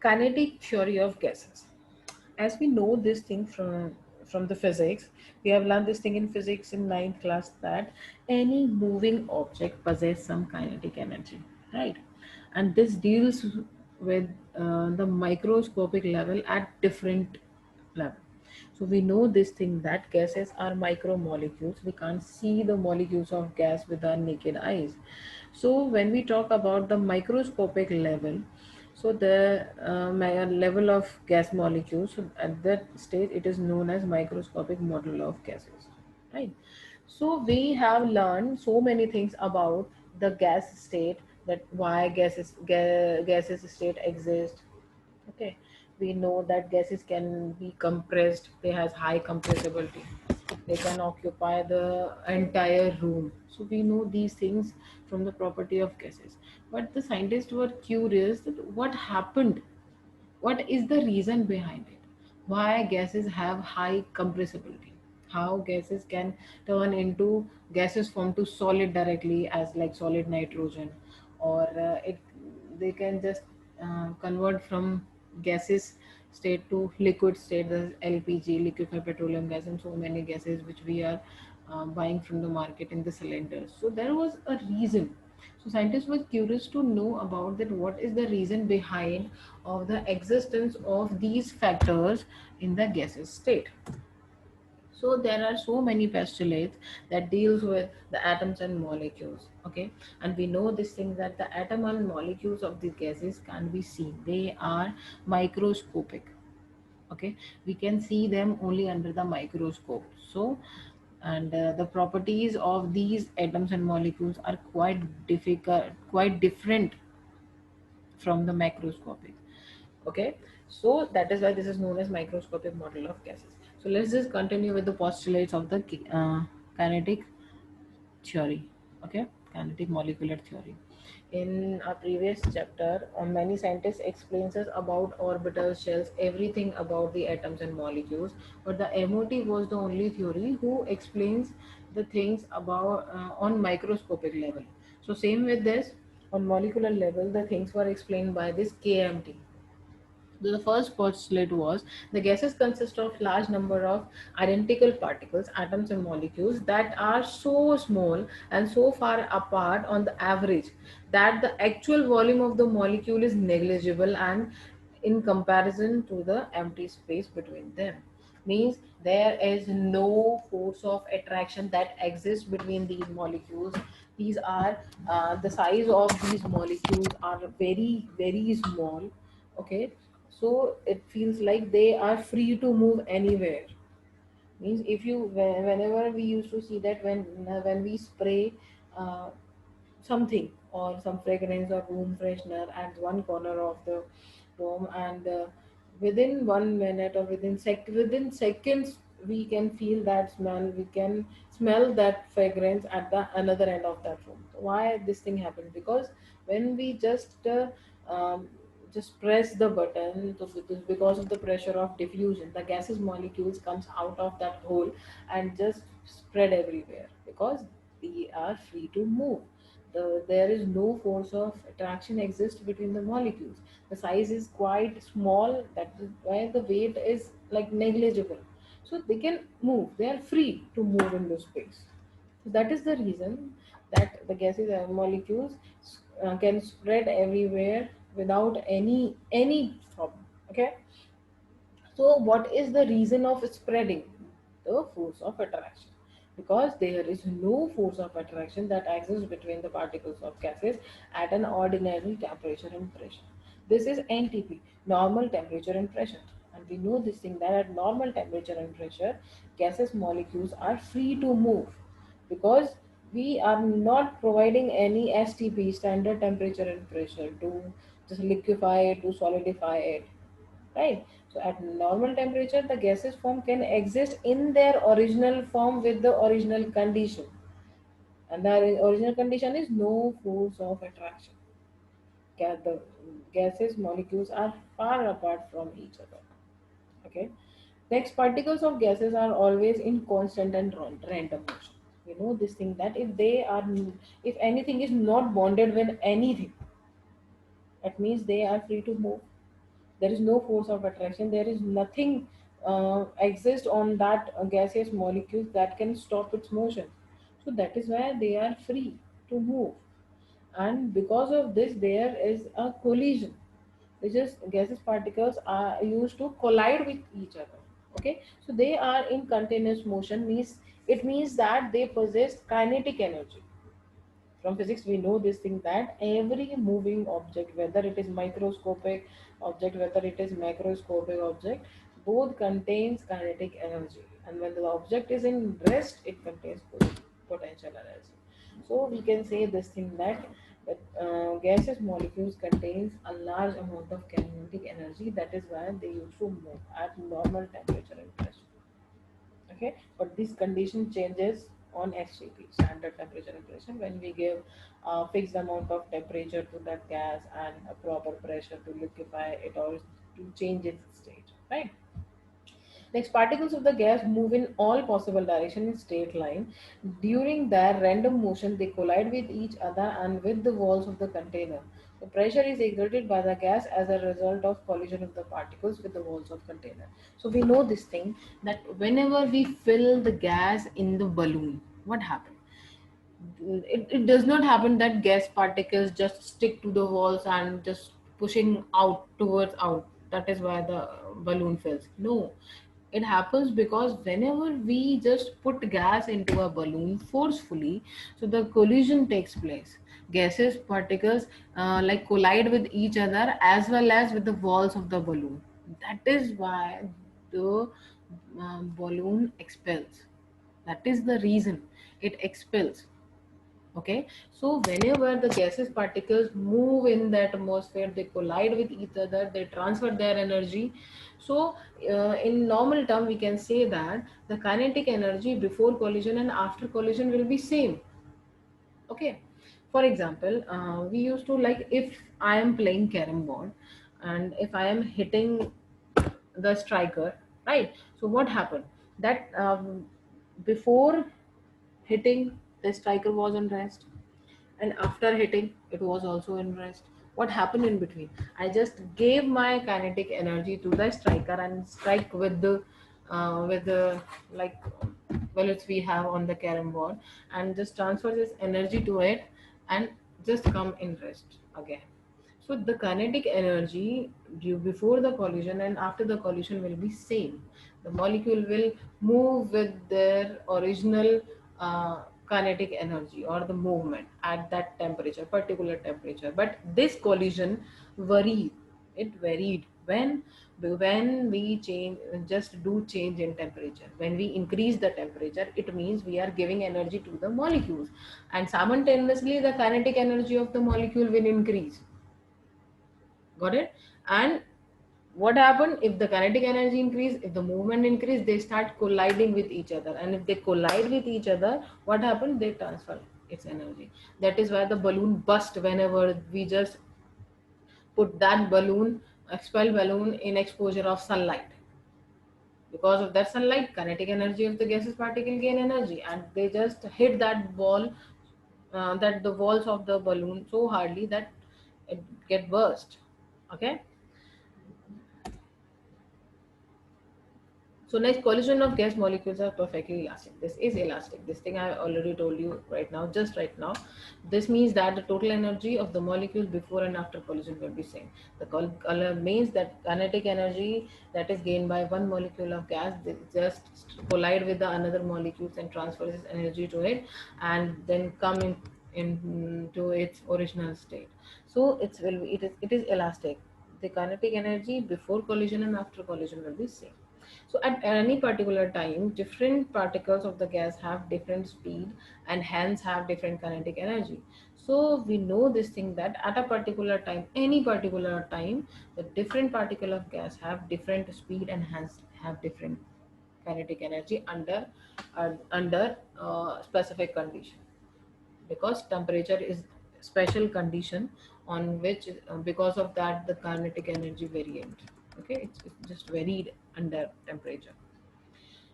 Kinetic theory of gases. As we know this thing from the physics, we have learned this thing in physics in ninth class that any moving object possesses some kinetic energy, right? And this deals with the microscopic level at different level. So we know this thing that gases are micromolecules. We can't see the molecules of gas with our naked eyes. So when we talk about the microscopic level, so the level of gas molecules, so at that stage it is known as microscopic model of gases, right? So we have learned so many things about the gas state, that why gases state exist. Okay, we know that gases can be compressed, they has high compressibility, they can occupy the entire room. So we know these things from the property of gases. But the scientists were curious that what happened, what is the reason behind it, why gases have high compressibility, how gases can turn into gases form to solid directly as like solid nitrogen, or it they can just convert from gases state to liquid state, the LPG, liquefied petroleum gas, and so many gases which we are buying from the market in the cylinders. So there was a reason. So scientists were curious to know about that what is the reason behind of the existence of these factors in the gaseous state. So there are so many postulates that deals with the atoms and molecules. Okay, and we know this thing that the atom and molecules of the gases can be seen, they are microscopic. Okay, we can see them only under the microscope. So and the properties of these atoms and molecules are quite difficult, quite different from the macroscopic. Okay, so that is why this is known as microscopic model of gases. So let's just continue with the postulates of the kinetic theory. Okay, kinetic molecular theory. In our previous chapter, many scientists explains us about orbitals, shells, everything about the atoms and molecules, but the MOT was the only theory who explains the things about on microscopic level. So same with this, on molecular level the things were explained by this KMT. The first postulate was the gases consist of large number of identical particles, atoms and molecules that are so small and so far apart on the average that the actual volume of the molecule is negligible and in comparison to the empty space between them. Means there is no force of attraction that exists between these molecules. These are the size of these molecules are very very small. Okay, so it feels like they are free to move anywhere. Means if you whenever we used to see that when we spray uh, something or some fragrance or room freshener at one corner of the room, and within 1 minute or within seconds we can feel that smell, we can smell that fragrance at the another end of that room. Why this thing happens? Because when we um, just press the button, so because of the pressure of diffusion, the gases molecules comes out of that hole and just spread everywhere because we are free to move. There is no force of attraction exists between the molecules. The size is quite small, that is why the weight is like negligible. So they can move, they are free to move in the space. So that is the reason that the gases and molecules can spread everywhere without any problem. Okay, so what is the reason of spreading? The force of attraction. Because there is no force of attraction that exists between the particles of gases at an ordinary temperature and pressure. This is NTP, normal temperature and pressure. And we know this thing that at normal temperature and pressure, gases molecules are free to move because we are not providing any STP, standard temperature and pressure, to just liquefy it, to solidify it, right? So at normal temperature the gaseous form can exist in their original form with the original condition, and the original condition is no force of attraction. The gaseous molecules are far apart from each other. Okay, next, particles of gases are always in constant and random motion. We know this thing that if anything is not bonded with anything, that means they are free to move. There is no force of attraction. There is nothing exist on that gaseous molecules that can stop its motion. So that is why they are free to move, and because of this there is a collision, which is gaseous particles are used to collide with each other. Okay, so they are in continuous motion, means it means that they possess kinetic energy. From physics we know this thing, that every moving object, whether it is microscopic object, whether it is macroscopic object, both contains kinetic energy, and when the object is in rest it contains potential energy. So we can say this thing that gaseous molecules contains a large amount of kinetic energy. That is why they used to move at normal temperature and pressure. Okay, but this condition changes on STP, standard temperature and pressure, when we give a fixed amount of temperature to that gas and a proper pressure to liquefy it or to change its state, right? Next, particles of the gas move in all possible directions in straight line. During their random motion, they collide with each other and with the walls of the container. The pressure is exerted by the gas as a result of collision of the particles with the walls of container. So we know this thing, that whenever we fill the gas in the balloon, what happens? It does not happen that gas particles just stick to the walls and just pushing out towards out. That is why the balloon fills. No, it happens because whenever we just put gas into a balloon forcefully, so the collision takes place. Gases particles like collide with each other as well as with the walls of the balloon. That is why the balloon expels. That is the reason it expels. Okay, so whenever the gases particles move in the atmosphere, they collide with each other, they transfer their energy. So in normal term we can say that the kinetic energy before collision and after collision will be same. Okay, for example, we used to, like, if I am playing carom board and if I am hitting the striker, right? So what happened, that before hitting, the striker was on rest, and after hitting it was also in rest. What happened in between? I just gave my kinetic energy to the striker and strike with the, like, bullets we have on the carom board, and just transfer this energy to it and just come in rest again. So the kinetic energy due before the collision and after the collision will be same. The molecule will move with their original kinetic energy or the movement at that temperature, particular temperature. But this collision varied. It varied when we change, just do change in temperature. When we increase the temperature, it means we are giving energy to the molecules, and simultaneously the kinetic energy of the molecule will increase. Got it? And what happened if the kinetic energy increase, if the movement increase, they start colliding with each other, and if they collide with each other, what happened? They transfer its energy. That is why the balloon burst whenever we just put that balloon, expel balloon, in exposure of sunlight. Because of that sunlight, kinetic energy of the gaseous particle gain energy, and they just hit that ball, that the walls of the balloon so hardly that it get burst. Okay. So next, collision of gas molecules are perfectly elastic. This is elastic. This thing I already told you right now, just right now. This means that the total energy of the molecules before and after collision will be same. The color means that kinetic energy that is gained by one molecule of gas, they just collide with the another molecules and transfers its energy to it, and then come into its original state. So it is elastic. The kinetic energy before collision and after collision will be same. So at any particular time, different particles of the gas have different speed and hence have different kinetic energy. So we know this thing, that at a particular time, any particular time, the different particle of gas have different speed and hence have different kinetic energy under specific condition, because temperature is special condition on which because of that the kinetic energy variant. Okay, it's just varied under temperature.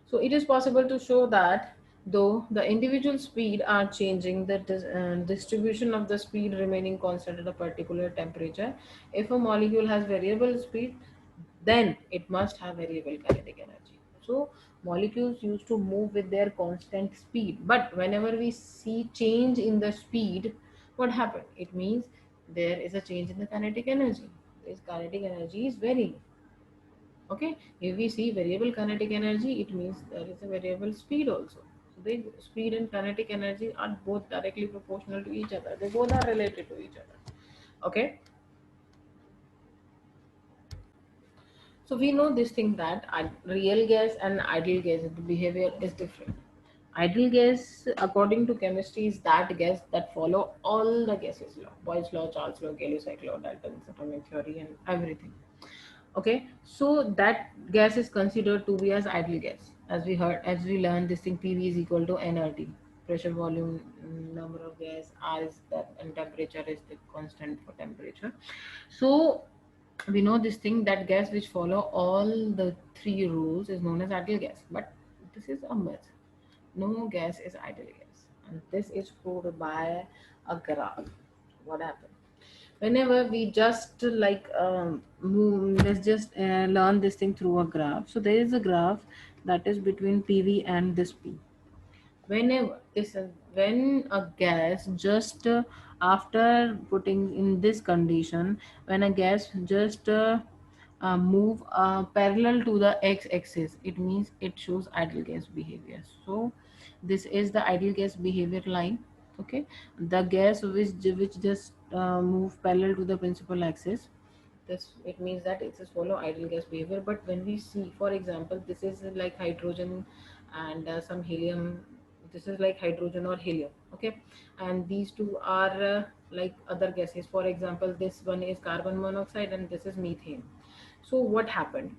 So it is possible to show that though the individual speed are changing, the distribution of the speed remaining constant at a particular temperature. If a molecule has variable speed, then it must have variable kinetic energy. So molecules used to move with their constant speed, but whenever we see change in the speed, what happened? It means there is a change in the kinetic energy. This kinetic energy is varying. Okay, if we see variable kinetic energy, it means there is a variable speed also. So the speed and kinetic energy are both directly proportional to each other, they both are related to each other. Okay, so we know this thing that real gas and ideal gas, the behavior is different. Ideal gas, according to chemistry, is that gas that follow all the gases law, Boyle's law, Charles law, Gay-Lussac law, Dalton's atomic theory, and everything. Okay, so that gas is considered to be as ideal gas. As we learned this thing, PV is equal to nRT, pressure, volume, number of gas, R is that, and temperature is the constant for temperature. So we know this thing that gas which follow all the three rules is known as ideal gas, but this is a myth. No gas is ideal gas, and this is proved by a graph. What happened? Whenever we just let's just learn this thing through a graph. So there is a graph that is between PV and this P. Whenever this when a gas just after putting in this condition, when a gas just move parallel to the x-axis, it means it shows ideal gas behavior. So this is the ideal gas behavior line. Okay, the gas which just move parallel to the principal axis, this it means that it's a follow ideal gas behavior. But when we see, for example, this is like hydrogen and some helium, this is like hydrogen or helium. Okay, and these two are like other gases. For example, this one is carbon monoxide and this is methane. So what happened?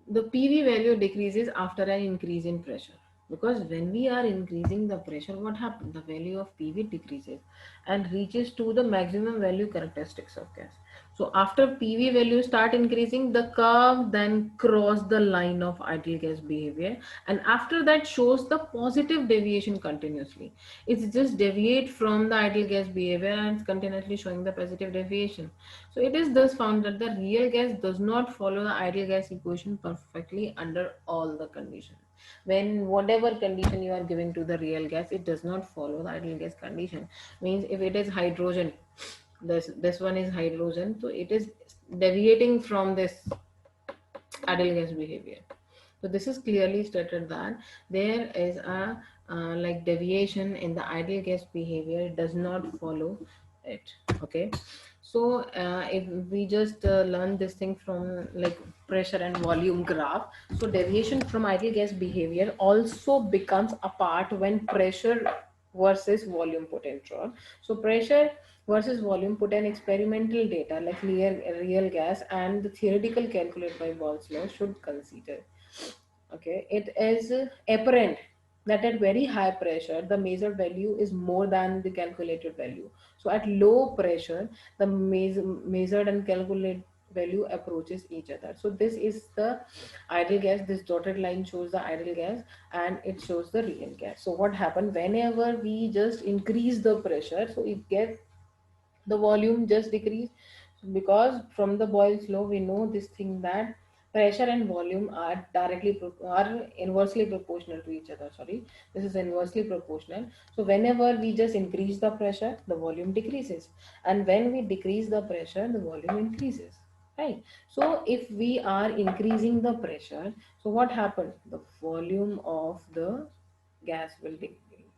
The PV value decreases after an increase in pressure, because when we are increasing the pressure, what happens? The value of PV decreases and reaches to the maximum value characteristics of gas. So after PV value start increasing, the curve then cross the line of ideal gas behavior, and after that shows the positive deviation continuously. It's just deviate from the ideal gas behavior and it's continuously showing the positive deviation. So it is thus found that the real gas does not follow the ideal gas equation perfectly under all the conditions. When whatever condition you are giving to the real gas, it does not follow the ideal gas condition. Means if it is hydrogen, this one is hydrogen, so it is deviating from this ideal gas behavior. So this is clearly stated that there is a like deviation in the ideal gas behavior. It does not follow it. Okay, so if we just learn this thing from like pressure and volume graph, so deviation from ideal gas behavior also becomes apart when pressure versus volume potential. So pressure versus volume put an experimental data like real gas and the theoretical calculate by Boyle's law should consider. Okay, it is apparent that at very high pressure the measured value is more than the calculated value. So at low pressure the measured and calculated value approaches each other. So this is the ideal gas. This dotted line shows the ideal gas and it shows the real gas. So what happened whenever we just increase the pressure, so it gets the volume just decrease, because from the Boyle's law we know this thing that pressure and volume are are inversely proportional to each other. Sorry, this is inversely proportional. So whenever we just increase the pressure, the volume decreases, and when we decrease the pressure, the volume increases, right? So if we are increasing the pressure, so what happens? The volume of the gas will decrease,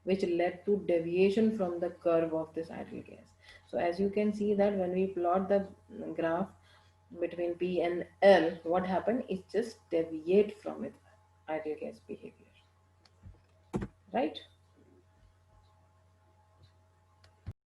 which led to deviation from the curve of this ideal gas. So as you can see that when we plot the graph between P and L, what happened is just deviate from its ideal gas behavior, right?